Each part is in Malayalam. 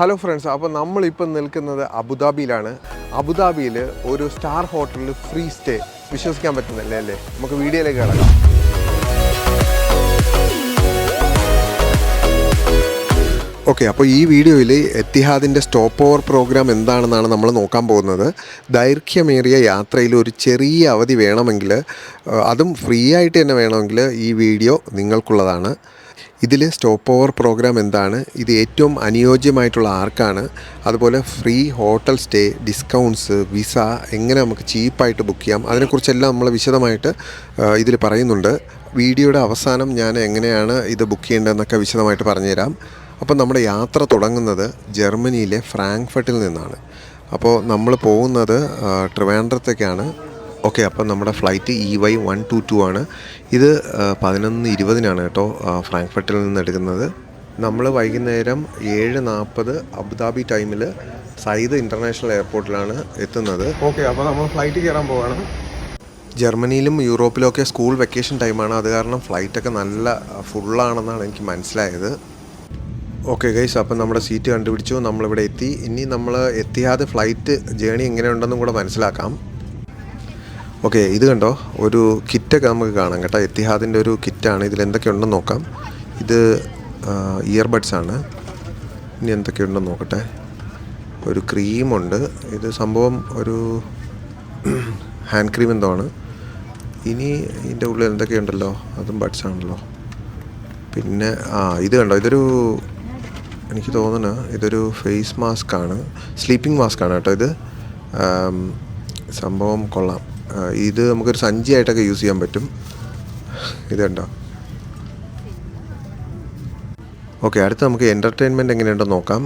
ഹലോ ഫ്രണ്ട്സ്, അപ്പോൾ നമ്മളിപ്പോൾ നിൽക്കുന്നത് അബുദാബിയിലാണ്. അബുദാബിയിൽ ഒരു സ്റ്റാർ ഹോട്ടലിൽ ഫ്രീ സ്റ്റേ. വിശ്വസിക്കാൻ പറ്റുന്നില്ല അല്ലേ? നമുക്ക് വീഡിയോയിലേക്ക് കിടക്കാം. ഓക്കെ, അപ്പോൾ ഈ വീഡിയോയിൽ എത്തിഹാദിൻ്റെ സ്റ്റോപ്പ് ഓവർ പ്രോഗ്രാം എന്താണെന്നാണ് നമ്മൾ നോക്കാൻ പോകുന്നത്. ദൈർഘ്യമേറിയ യാത്രയിൽ ഒരു ചെറിയ അവധി വേണമെങ്കിൽ, അതും ഫ്രീ ആയിട്ട് തന്നെ വേണമെങ്കിൽ, ഈ വീഡിയോ നിങ്ങൾക്കുള്ളതാണ്. ഇതിൽ സ്റ്റോപ്പ് ഓവർ പ്രോഗ്രാം എന്താണ്, ഇത് ഏറ്റവും അനുയോജ്യമായിട്ടുള്ള ആർക്കാണ്, അതുപോലെ free hotel stay, discounts, visa എങ്ങനെ നമുക്ക് ചീപ്പായിട്ട് ബുക്ക് ചെയ്യാം, അതിനെക്കുറിച്ചെല്ലാം നമ്മൾ വിശദമായിട്ട് ഇതിൽ പറയുന്നുണ്ട്. വീഡിയോയുടെ അവസാനം ഞാൻ എങ്ങനെയാണ് ഇത് ബുക്ക് ചെയ്യേണ്ടതെന്നൊക്കെ വിശദമായിട്ട് പറഞ്ഞുതരാം. അപ്പോൾ നമ്മുടെ യാത്ര തുടങ്ങുന്നത് ജർമ്മനിയിലെ ഫ്രാങ്ക്ഫർട്ടിൽ നിന്നാണ്. അപ്പോൾ നമ്മൾ പോകുന്നത് ട്രിവാൻഡ്രത്തേക്കാണ്. ഓക്കെ, അപ്പോൾ നമ്മുടെ ഫ്ലൈറ്റ് EY122 ആണ്. ഇത് 11:20 കേട്ടോ ഫ്രാങ്ക്ഫർട്ടിൽ നിന്ന് എടുക്കുന്നത്. നമ്മൾ വൈകുന്നേരം 7:40 അബുദാബി ടൈമിൽ സയ്യിദ് ഇൻ്റർനാഷണൽ എയർപോർട്ടിലാണ് എത്തുന്നത്. ഓക്കെ, അപ്പോൾ നമ്മൾ ഫ്ലൈറ്റ് കയറാൻ പോവാണ്. ജർമ്മനിയിലും യൂറോപ്പിലുമൊക്കെ സ്കൂൾ വെക്കേഷൻ ടൈമാണ്. അത് കാരണം ഫ്ലൈറ്റൊക്കെ നല്ല ഫുള്ളാണെന്നാണ് എനിക്ക് മനസ്സിലായത്. ഓക്കെ ഗൈസ്, അപ്പം നമ്മുടെ സീറ്റ് കണ്ടുപിടിച്ചു, നമ്മളിവിടെ എത്തി. ഇനി നമ്മൾ എത്തിയാതെ ഫ്ലൈറ്റ് ജേണി എങ്ങനെയുണ്ടെന്നും കൂടെ മനസ്സിലാക്കാം. ഓക്കെ, ഇത് കണ്ടോ, ഒരു കിറ്റൊക്കെ നമുക്ക് കാണാം കേട്ടോ. എത്തിഹാദിൻ്റെ ഒരു കിറ്റാണ്. ഇതിലെന്തൊക്കെയുണ്ടെന്ന് നോക്കാം. ഇത് ഇയർബഡ്സ് ആണ്. ഇനി എന്തൊക്കെയുണ്ടെന്ന് നോക്കട്ടെ. ഒരു ക്രീമുണ്ട്. ഇത് സംഭവം ഒരു ഹാൻഡ് ക്രീം എന്തോ ആണ്. ഇനി ഇതിൻ്റെ ഉള്ളിൽ എന്തൊക്കെയുണ്ടല്ലോ, അതും ബഡ്സ് ആണല്ലോ. പിന്നെ ഇത് കണ്ടോ, ഇതൊരു, എനിക്ക് തോന്നുന്നു ഇതൊരു ഫേസ് മാസ്ക് ആണ്, സ്ലീപ്പിംഗ് മാസ്ക് ആണ് കേട്ടോ. ഇത് സംഭവം കൊള്ളാം. ഇത് നമുക്കൊരു സഞ്ചിയായിട്ടൊക്കെ യൂസ് ചെയ്യാൻ പറ്റും. ഇത് കണ്ടോ. ഓക്കെ, അടുത്ത് നമുക്ക് എൻ്റർടൈൻമെൻറ്റ് എങ്ങനെയുണ്ടെന്ന് നോക്കാം.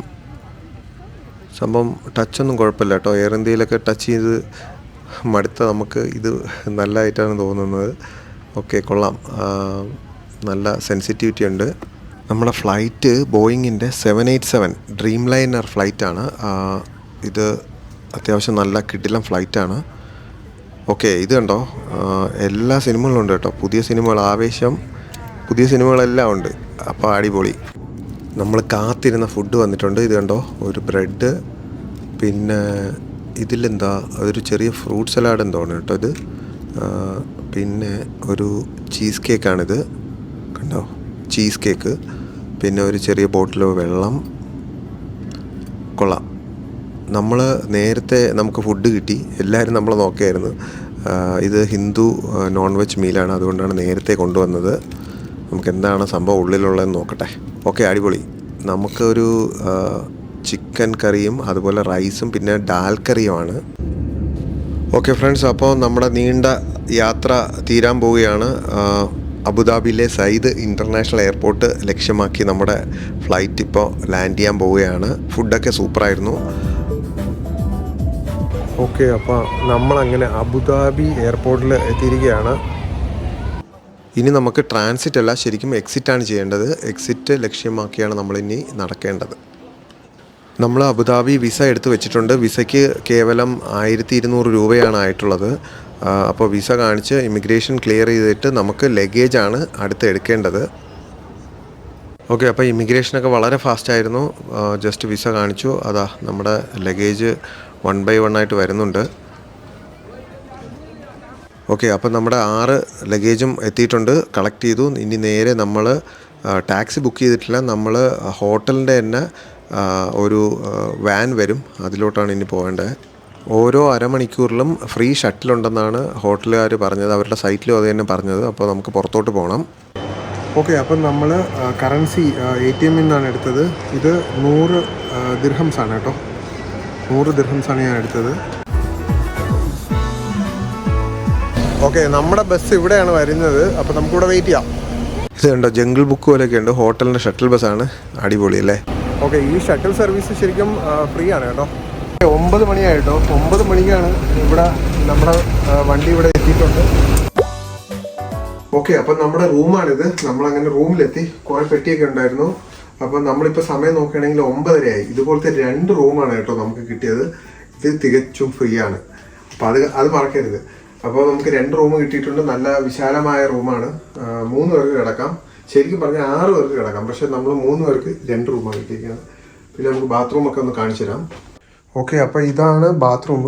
സംഭവം ടച്ചൊന്നും കുഴപ്പമില്ല കേട്ടോ. എയർ ഇന്ത്യയിലൊക്കെ ടച്ച് ചെയ്ത് മടുത്ത നമുക്ക് ഇത് നല്ലതായിട്ടാണ് തോന്നുന്നത്. ഓക്കെ, കൊള്ളാം. നല്ല സെൻസിറ്റിവിറ്റി ഉണ്ട്. നമ്മുടെ ഫ്ലൈറ്റ് ബോയിങ്ങിൻ്റെ 787 ഡ്രീം ലൈനർ ഫ്ലൈറ്റാണ്. ഇത് അത്യാവശ്യം നല്ല കിടിലം ഫ്ലൈറ്റാണ്. ഓക്കെ, ഇത് കണ്ടോ, എല്ലാ സിനിമകളും ഉണ്ട് കേട്ടോ. പുതിയ സിനിമകൾ, ആവേശം, പുതിയ സിനിമകളെല്ലാം ഉണ്ട്. അപ്പോൾ അടിപൊളി. നമ്മൾ കാത്തിരുന്ന ഫുഡ് വന്നിട്ടുണ്ട്. ഇത് കണ്ടോ, ഒരു ബ്രെഡ്, പിന്നെ ഇതിലെന്താ, അതൊരു ചെറിയ ഫ്രൂട്ട് സലാഡ് എന്തോണ് കേട്ടോ ഇത്. പിന്നെ ഒരു ചീസ് കേക്കാണിത് കണ്ടോ, ചീസ് കേക്ക്. പിന്നെ ഒരു ചെറിയ ബോട്ടിൽ വെള്ളം. കൊള്ളാം. നമ്മൾ നേരത്തെ നമുക്ക് ഫുഡ് കിട്ടി. എല്ലാവരും നമ്മൾ നോക്കിയായിരുന്നു. ഇത് ഹിന്ദു നോൺ വെജ് മീലാണ്, അതുകൊണ്ടാണ് നേരത്തെ കൊണ്ടുവന്നത്. നമുക്ക് എന്താണ് സംഭവം ഉള്ളിലുള്ളതെന്ന് നോക്കട്ടെ. ഓക്കെ, അടിപൊളി. നമുക്കൊരു ചിക്കൻ കറിയും അതുപോലെ റൈസും പിന്നെ ഡാൽ കറിയുമാണ്. ഓക്കെ ഫ്രണ്ട്സ്, അപ്പോൾ നമ്മുടെ നീണ്ട യാത്ര തീരാൻ പോവുകയാണ്. അബുദാബിയിലെ സയ്യിദ് ഇൻ്റർനാഷണൽ എയർപോർട്ട് ലക്ഷ്യമാക്കി നമ്മുടെ ഫ്ലൈറ്റ് ഇപ്പോൾ ലാൻഡ് ചെയ്യാൻ പോവുകയാണ്. ഫുഡൊക്കെ സൂപ്പറായിരുന്നു. ഓക്കെ, അപ്പോൾ നമ്മളങ്ങനെ അബുദാബി എയർപോർട്ടിൽ എത്തിയിരിക്കുകയാണ്. ഇനി നമുക്ക് ട്രാൻസിറ്റ് അല്ല, ശരിക്കും എക്സിറ്റാണ് ചെയ്യേണ്ടത്. എക്സിറ്റ് ലക്ഷ്യമാക്കിയാണ് നമ്മളിനി നടക്കേണ്ടത്. നമ്മൾ അബുദാബി വിസ എടുത്ത് വെച്ചിട്ടുണ്ട്. വിസയ്ക്ക് കേവലം 1200 രൂപയാണ് ആയിട്ടുള്ളത്. അപ്പോൾ വിസ കാണിച്ച് ഇമിഗ്രേഷൻ ക്ലിയർ ചെയ്തിട്ട് നമുക്ക് ലഗേജാണ് അടുത്ത് എടുക്കേണ്ടത്. ഓക്കെ, അപ്പോൾ ഇമിഗ്രേഷനൊക്കെ വളരെ ഫാസ്റ്റായിരുന്നു. ജസ്റ്റ് വിസ കാണിച്ചു, അതാ നമ്മുടെ ലഗേജ് 1 by 1 ആയിട്ട് വരുന്നുണ്ട്. ഓക്കെ, അപ്പോൾ നമ്മുടെ 6 ലഗേജും എത്തിയിട്ടുണ്ട്, കളക്ട് ചെയ്തു. ഇനി നേരെ നമ്മൾ ടാക്സി ബുക്ക് ചെയ്തിട്ടില്ല. നമ്മൾ ഹോട്ടലിൻ്റെ തന്നെ ഒരു വാൻ വരും, അതിലോട്ടാണ് ഇനി പോകേണ്ടത്. ഓരോ അരമണിക്കൂറിലും ഫ്രീ ഷട്ടിലുണ്ടെന്നാണ് ഹോട്ടലുകാർ പറഞ്ഞത്. അവരുടെ സൈറ്റിലും അത് തന്നെ പറഞ്ഞത്. അപ്പോൾ നമുക്ക് പുറത്തോട്ട് പോകണം. ഓക്കെ, അപ്പം നമ്മൾ കറൻസി ATM നിന്നാണ് എടുത്തത്. ഇത് 100 ദിർഹംസ് ആണ് കേട്ടോ. 100 ദിർഹംസാണ് ഞാൻ എടുത്തത്. ഓക്കെ, നമ്മുടെ ബസ് ഇവിടെയാണ് വരുന്നത്. അപ്പോൾ നമുക്കിവിടെ വെയിറ്റ് ചെയ്യാം. ഇത് കണ്ടോ, ജംഗിൾ ബുക്ക് പോലെയൊക്കെ ഉണ്ട്. ഹോട്ടലിൻ്റെ ഷട്ടിൽ ബസ്സാണ്. അടിപൊളി അല്ലേ? ഓക്കെ, ഈ ഷട്ടിൽ സർവീസ് ശരിക്കും ഫ്രീ ആണ് കേട്ടോ. 9 മണിയായിട്ടോ. 9 മണിക്കാണ് ഇവിടെ നമ്മുടെ വണ്ടി ഇവിടെ എത്തിയിട്ടുണ്ട്. ഓക്കെ, അപ്പം നമ്മുടെ റൂമാണിത്. നമ്മളങ്ങനെ റൂമിലെത്തി. കുറേ പെട്ടിയൊക്കെ ഉണ്ടായിരുന്നു. അപ്പം നമ്മളിപ്പോൾ സമയം നോക്കുകയാണെങ്കിൽ 9:30 ആയി. ഇതുപോലത്തെ 2 റൂമാണ് കേട്ടോ നമുക്ക് കിട്ടിയത്. ഇത് തികച്ചും ഫ്രീ ആണ്. അപ്പോൾ അത് മറക്കരുത്. അപ്പോൾ നമുക്ക് 2 റൂം കിട്ടിയിട്ടുണ്ട്. നല്ല വിശാലമായ റൂമാണ്. 3 പേർക്ക് കിടക്കാം. ശരിക്കും പറഞ്ഞാൽ 6 പേർക്ക് കിടക്കാം. പക്ഷെ നമ്മൾ 3 പേർക്ക് 2 റൂമാണ് കിട്ടിയിരിക്കുന്നത്. പിന്നെ നമുക്ക് ബാത്റൂമൊക്കെ ഒന്ന് കാണിച്ചു തരാം. ഓക്കെ, അപ്പോൾ ഇതാണ് ബാത്റൂം.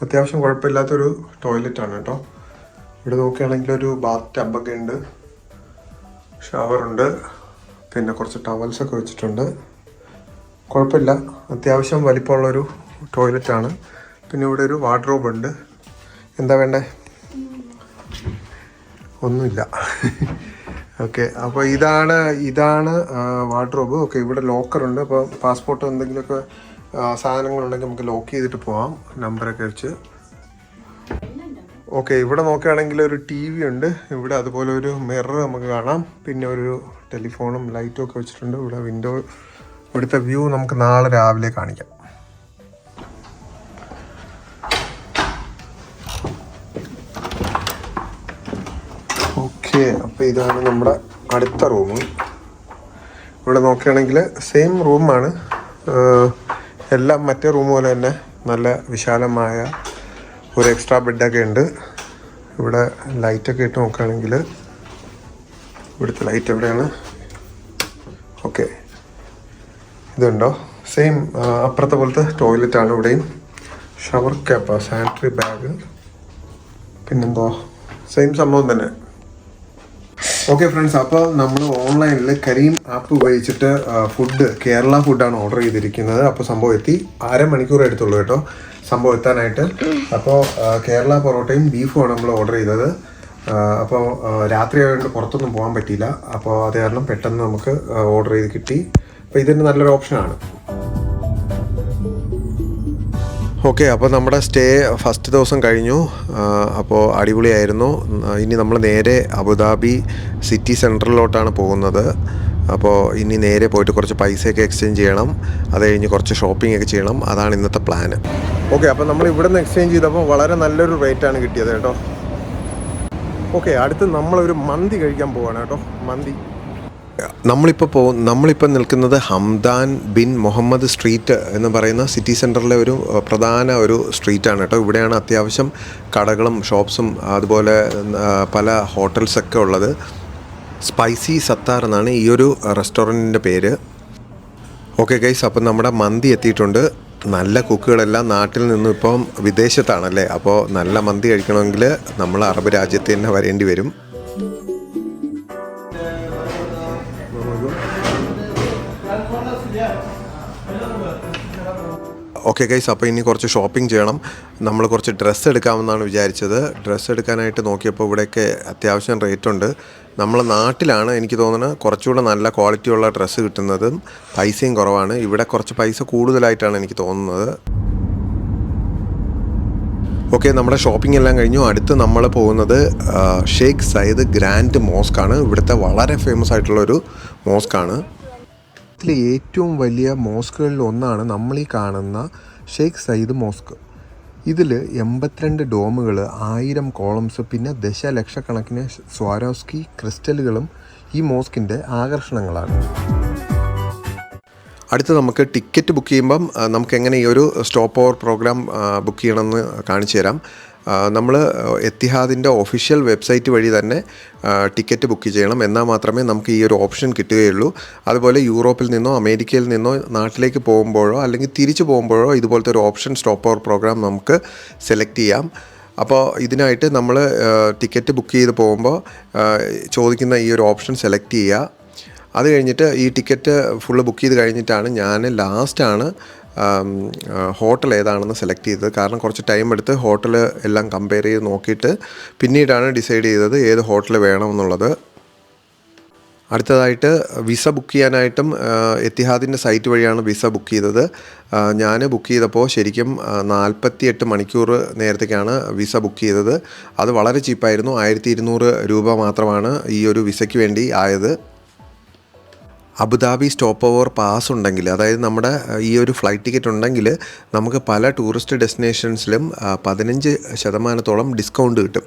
അത്യാവശ്യം കുഴപ്പമില്ലാത്തൊരു ടോയ്ലറ്റാണ് കേട്ടോ. ഇവിടെ നോക്കുകയാണെങ്കിൽ ഒരു ബാത്ത് ടബൊക്കെ ഉണ്ട്, ഷവറുണ്ട്, പിന്നെ കുറച്ച് ടവൽസൊക്കെ വെച്ചിട്ടുണ്ട്. കുഴപ്പമില്ല, അത്യാവശ്യം വലിപ്പമുള്ളൊരു ടോയ്ലറ്റാണ്. പിന്നെ ഇവിടെ ഒരു വാർഡ്രോബ് ഉണ്ട്. എന്താ വേണ്ടേ? ഒന്നുമില്ല. ഓക്കെ, അപ്പോൾ ഇതാണ് വാർഡ്രോബ്. ഓക്കെ, ഇവിടെ ലോക്കറുണ്ട്. അപ്പോൾ പാസ്പോർട്ട് എന്തെങ്കിലുമൊക്കെ സാധനങ്ങളുണ്ടെങ്കിൽ നമുക്ക് ലോക്ക് ചെയ്തിട്ട് പോവാം, നമ്പറൊക്കെ വെച്ച്. ഓക്കെ, ഇവിടെ നോക്കുകയാണെങ്കിൽ ഒരു ടി വി ഉണ്ട്. ഇവിടെ അതുപോലെ ഒരു മിറർ നമുക്ക് കാണാം. പിന്നെ ഒരു ടെലിഫോണും ലൈറ്റും ഒക്കെ വെച്ചിട്ടുണ്ട്. ഇവിടെ വിൻഡോ, ഇവിടുത്തെ വ്യൂ നമുക്ക് നാളെ രാവിലെ കാണിക്കാം. ഓക്കെ, അപ്പോൾ ഇതാണ് നമ്മുടെ അടുത്ത റൂം. ഇവിടെ നോക്കുകയാണെങ്കിൽ സെയിം റൂമാണ്, എല്ലാം മറ്റേ റൂം പോലെ തന്നെ നല്ല വിശാലമായ ഒരു എക്സ്ട്രാ ബെഡൊക്കെ ഉണ്ട്. ഇവിടെ ലൈറ്റൊക്കെ ഇട്ട് നോക്കുകയാണെങ്കിൽ ഇവിടുത്തെ ലൈറ്റ് എവിടെയാണ്? ഓക്കെ, ഇതുണ്ടോ? സെയിം അപ്പുറത്തെ പോലത്തെ ടോയ്ലറ്റാണ്. ഇവിടെയും ഷവർ ക്യാപ്പ്, സാനിറ്ററി ബാഗ്, പിന്നെന്തോ സെയിം സംഭവം തന്നെ. ഓക്കെ ഫ്രണ്ട്സ്, അപ്പോൾ നമ്മൾ ഓൺലൈനിൽ കരീം ആപ്പ് ഉപയോഗിച്ചിട്ട് കേരള ഫുഡാണ് ഓർഡർ ചെയ്തിരിക്കുന്നത്. അപ്പോൾ സംഭവം എത്തി. 1/2 മണിക്കൂർ എടുത്തുള്ളൂ കേട്ടോ സംഭവം എത്താനായിട്ട്. അപ്പോൾ കേരള പൊറോട്ടയും ബീഫുമാണ് നമ്മൾ ഓർഡർ ചെയ്തത്. അപ്പോൾ രാത്രി ആയതുകൊണ്ട് പുറത്തൊന്നും പോകാൻ പറ്റിയില്ല. അപ്പോൾ അത് കാരണം പെട്ടെന്ന് നമുക്ക് ഓർഡർ ചെയ്ത് കിട്ടി. അപ്പോൾ ഇതിന് നല്ലൊരു ഓപ്ഷനാണ്. ഓക്കെ, അപ്പോൾ നമ്മുടെ സ്റ്റേ ഫസ്റ്റ് ദിവസം കഴിഞ്ഞു. അപ്പോൾ അടിപൊളിയായിരുന്നു. ഇനി നമ്മൾ നേരെ അബുദാബി സിറ്റി സെൻറ്ററിലോട്ടാണ് പോകുന്നത്. അപ്പോൾ ഇനി നേരെ പോയിട്ട് കുറച്ച് പൈസയൊക്കെ എക്സ്ചേഞ്ച് ചെയ്യണം. അത് കഴിഞ്ഞ് കുറച്ച് ഷോപ്പിംഗ് ഒക്കെ ചെയ്യണം. അതാണ് ഇന്നത്തെ പ്ലാന്. ഓക്കെ, അപ്പോൾ നമ്മൾ ഇവിടെ നിന്ന് എക്സ്ചേഞ്ച് ചെയ്തപ്പോൾ വളരെ നല്ലൊരു റേറ്റാണ് കിട്ടിയത് കേട്ടോ. ഓക്കെ, അടുത്ത് നമ്മളൊരു മന്തി കഴിക്കാൻ പോവാണ് കേട്ടോ. മന്തി നമ്മളിപ്പോൾ നിൽക്കുന്നത് ഹംദാൻ ബിൻ മുഹമ്മദ് സ്ട്രീറ്റ് എന്ന് പറയുന്ന സിറ്റി സെൻറ്ററിലെ ഒരു പ്രധാന ഒരു സ്ട്രീറ്റാണ് കേട്ടോ. ഇവിടെയാണ് അത്യാവശ്യം കടകളും ഷോപ്സും അതുപോലെ പല ഹോട്ടൽസൊക്കെ ഉള്ളത്. സ്പൈസി സത്താർ എന്നാണ് ഈ ഒരു റെസ്റ്റോറൻറ്റിൻ്റെ പേര്. ഓക്കെ ഗൈസ്, അപ്പം നമ്മുടെ മന്തി എത്തിയിട്ടുണ്ട്. നല്ല കുക്കുകളെല്ലാം നാട്ടിൽ നിന്നും ഇപ്പം വിദേശത്താണല്ലേ. അപ്പോൾ നല്ല മന്തി കഴിക്കണമെങ്കിൽ നമ്മൾ അറബ് രാജ്യത്ത് തന്നെ വരേണ്ടി വരും. ഓക്കെ ഗൈസ്, അപ്പോൾ ഇനി കുറച്ച് ഷോപ്പിംഗ് ചെയ്യണം. നമ്മൾ കുറച്ച് ഡ്രസ്സ് എടുക്കാമെന്നാണ് വിചാരിച്ചത്. ഡ്രസ്സ് എടുക്കാനായിട്ട് നോക്കിയപ്പോൾ ഇവിടെയൊക്കെ അത്യാവശ്യം റേറ്റുണ്ട്. നമ്മളെ നാട്ടിലാണ് എനിക്ക് തോന്നുന്നത് കുറച്ചുകൂടെ നല്ല ക്വാളിറ്റിയുള്ള ഡ്രസ്സ് കിട്ടുന്നതും പൈസയും കുറവാണ്. ഇവിടെ കുറച്ച് പൈസ കൂടുതലായിട്ടാണ് എനിക്ക് തോന്നുന്നത്. ഓക്കെ, നമ്മുടെ ഷോപ്പിംഗ് എല്ലാം കഴിഞ്ഞു. അടുത്ത് നമ്മൾ പോകുന്നത് ഷെയ്ഖ് സയ്യിദ് ഗ്രാൻഡ് മോസ്കാണ്. ഇവിടുത്തെ വളരെ ഫേമസ് ആയിട്ടുള്ളൊരു മോസ്കാണ്. ഇതിലെ ഏറ്റവും വലിയ മോസ്കുകളിൽ ഒന്നാണ് നമ്മൾ ഈ കാണുന്ന ഷെയ്ഖ് സയ്യിദ് മോസ്ക്. ഇതിൽ 82 ഡോമുകൾ, 1000 കോളംസ്, പിന്നെ ദശലക്ഷക്കണക്കിന് സ്വാരോസ്കി ക്രിസ്റ്റലുകളും ഈ മോസ്കിൻ്റെ ആകർഷണങ്ങളാണ്. അടുത്ത് നമുക്ക് ടിക്കറ്റ് ബുക്ക് ചെയ്യുമ്പം നമുക്ക് എങ്ങനെ ഈ ഒരു സ്റ്റോപ്പ് ഓവർ പ്രോഗ്രാം ബുക്ക് ചെയ്യണമെന്ന് കാണിച്ചു തരാം. നമ്മൾ എത്തിഹാദിൻ്റെ ഒഫീഷ്യൽ വെബ്സൈറ്റ് വഴി തന്നെ ടിക്കറ്റ് ബുക്ക് ചെയ്യണം. എന്നാൽ മാത്രമേ നമുക്ക് ഈ ഒരു ഓപ്ഷൻ കിട്ടുകയുള്ളൂ. അതുപോലെ യൂറോപ്പിൽ നിന്നോ അമേരിക്കയിൽ നിന്നോ നാട്ടിലേക്ക് പോകുമ്പോഴോ അല്ലെങ്കിൽ തിരിച്ചു പോകുമ്പോഴോ ഇതുപോലത്തെ ഒരു ഓപ്ഷൻ സ്റ്റോപ്പ് ഓവർ പ്രോഗ്രാം നമുക്ക് സെലക്ട് ചെയ്യാം. അപ്പോൾ ഇതിനായിട്ട് നമ്മൾ ടിക്കറ്റ് ബുക്ക് ചെയ്ത് പോകുമ്പോൾ ചോദിക്കുന്ന ഈ ഒരു ഓപ്ഷൻ സെലക്ട് ചെയ്യുക. അത് കഴിഞ്ഞിട്ട് ഈ ടിക്കറ്റ് ഫുള്ള് ബുക്ക് ചെയ്ത് കഴിഞ്ഞിട്ടാണ് ഞാൻ ലാസ്റ്റാണ് ഹോട്ടൽ ഏതാണെന്ന് സെലക്ട് ചെയ്തത്. കാരണം കുറച്ച് ടൈം എടുത്ത് ഹോട്ടൽ എല്ലാം കമ്പയർ ചെയ്ത് നോക്കിയിട്ട് പിന്നീടാണ് ഡിസൈഡ് ചെയ്തത് ഏത് ഹോട്ടൽ വേണമെന്നുള്ളത്. അടുത്തതായിട്ട് വിസ ബുക്ക് ചെയ്യാനായിട്ടും എത്തിഹാദിൻ്റെ സൈറ്റ് വഴിയാണ് വിസ ബുക്ക് ചെയ്തത്. ഞാൻ ബുക്ക് ചെയ്തപ്പോൾ ശരിക്കും 48 മണിക്കൂർ നേരത്തേക്കാണ് വിസ ബുക്ക് ചെയ്തത്. അത് വളരെ ചീപ്പായിരുന്നു. 1200 രൂപ മാത്രമാണ് ഈ ഒരു വിസയ്ക്ക് വേണ്ടി ആയത്. അബുദാബി സ്റ്റോപ്പ് ഓവർ പാസ് ഉണ്ടെങ്കിൽ, അതായത് നമ്മുടെ ഈ ഒരു ഫ്ലൈറ്റ് ടിക്കറ്റ് ഉണ്ടെങ്കിൽ നമുക്ക് പല ടൂറിസ്റ്റ് ഡെസ്റ്റിനേഷൻസിലും 15% ഡിസ്കൗണ്ട് കിട്ടും.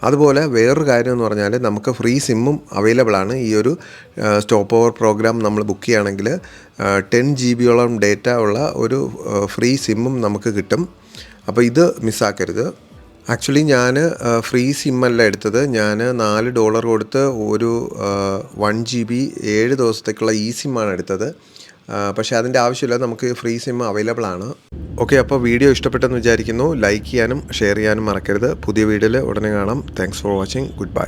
അതുപോലെ വേറൊരു കാര്യം എന്ന് പറഞ്ഞാൽ നമുക്ക് ഫ്രീ സിമ്മും അവൈലബിൾ ആണ്. ഈ ഒരു സ്റ്റോപ്പ് ഓവർ പ്രോഗ്രാം നമ്മൾ ബുക്ക് ചെയ്യുകയാണെങ്കിൽ 10 GB ഡേറ്റ ഉള്ള ഒരു ഫ്രീ സിമ്മും നമുക്ക് കിട്ടും. അപ്പോൾ ഇത് മിസ്സാക്കരുത്. ആക്ച്വലി ഞാൻ ഫ്രീ സിമ്മല്ല എടുത്തത്. ഞാൻ $4 കൊടുത്ത് ഒരു 1 GB 7 ദിവസത്തേക്കുള്ള ഈ സിമ്മാണ് എടുത്തത്. പക്ഷേ അതിൻ്റെ ആവശ്യമില്ല, നമുക്ക് ഫ്രീ സിം അവൈലബിൾ ആണ്. ഓക്കെ, അപ്പോൾ വീഡിയോ ഇഷ്ടപ്പെട്ടെന്ന് വിചാരിക്കുന്നു. ലൈക്ക് ചെയ്യാനും ഷെയർ ചെയ്യാനും മറക്കരുത്. പുതിയ വീഡിയോയിൽ ഉടനെ കാണാം. Thanks for watching. Good bye.